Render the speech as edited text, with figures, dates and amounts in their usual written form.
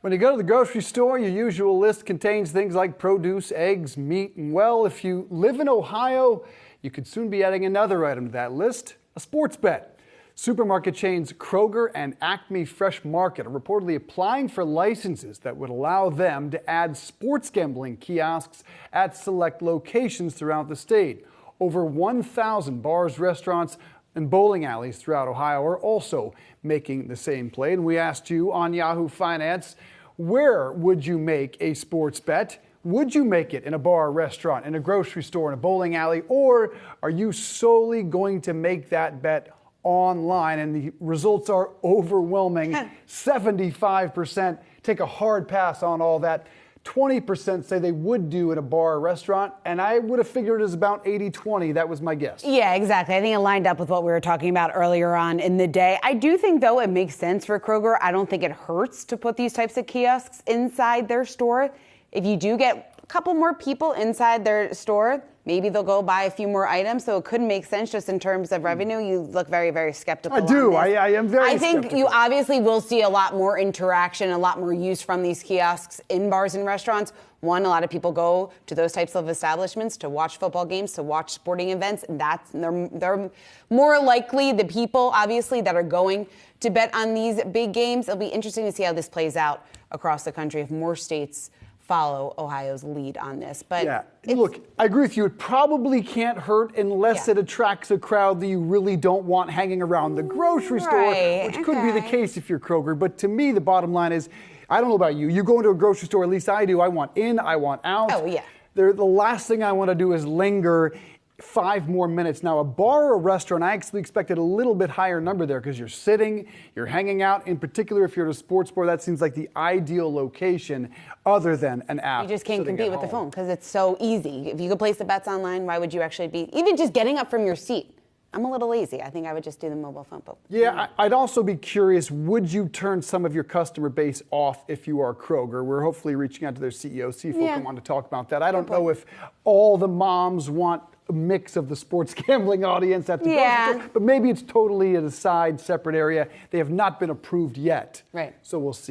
When you go to the grocery store, your usual list contains things like produce, eggs, meat, and well, if you live in Ohio, you could soon be adding another item to that list, a sports bet. Supermarket chains Kroger and Acme Fresh Market are reportedly applying for licenses that would allow them to add sports gambling kiosks at select locations throughout the state. Over 1,000 bars, restaurants, and bowling alleys throughout Ohio are also making the same play. And we asked you on Yahoo Finance, where would you make a sports bet? Would you make it in a bar, restaurant, in a grocery store, in a bowling alley, or are you solely going to make that bet online? And the results are overwhelming. 75% take a hard pass on all that. 20% say they would do in a bar or restaurant, and I would have figured it as about 80-20. That was my guess. Yeah, exactly. I think it lined up with what we were talking about earlier on in the day. I do think, though, it makes sense for Kroger. I don't think it hurts to put these types of kiosks inside their store. If you do get a couple more people inside their store, maybe they'll go buy a few more items. So it could make sense just in terms of revenue. You look very, very skeptical. I do. I am very I think skeptical. You obviously will see a lot more interaction, a lot more use from these kiosks in bars and restaurants. One, a lot of people go to those types of establishments to watch football games, to watch sporting events. And they're more likely the people, obviously, that are going to bet on these big games. It'll be interesting to see how this plays out across the country if more states follow Ohio's lead on this. But yeah, look, I agree with you. It probably can't hurt unless it attracts a crowd that you really don't want hanging around the grocery store, which could be the case if you're Kroger. But to me, the bottom line is, I don't know about you. You go into a grocery store, at least I do. I want in, I want out. Oh, yeah. The last thing I want to do is linger 5 more minutes. Now, a bar or a restaurant, I actually expected a little bit higher number there because you're sitting, you're hanging out. In particular, if you're at a sports bar, that seems like the ideal location other than an app. You just can't compete with the phone because it's so easy. If you could place the bets online, why would you actually be, even just getting up from your seat? I'm a little lazy. I think I would just do the mobile phone. Yeah, I'd also be curious, would you turn some of your customer base off if you are Kroger? We're hopefully reaching out to their CEO, see if we'll come on to talk about that. I don't know if all the moms want a mix of the sports gambling audience at the grocery store, but maybe it's totally at a separate area. They have not been approved yet. Right. So we'll see.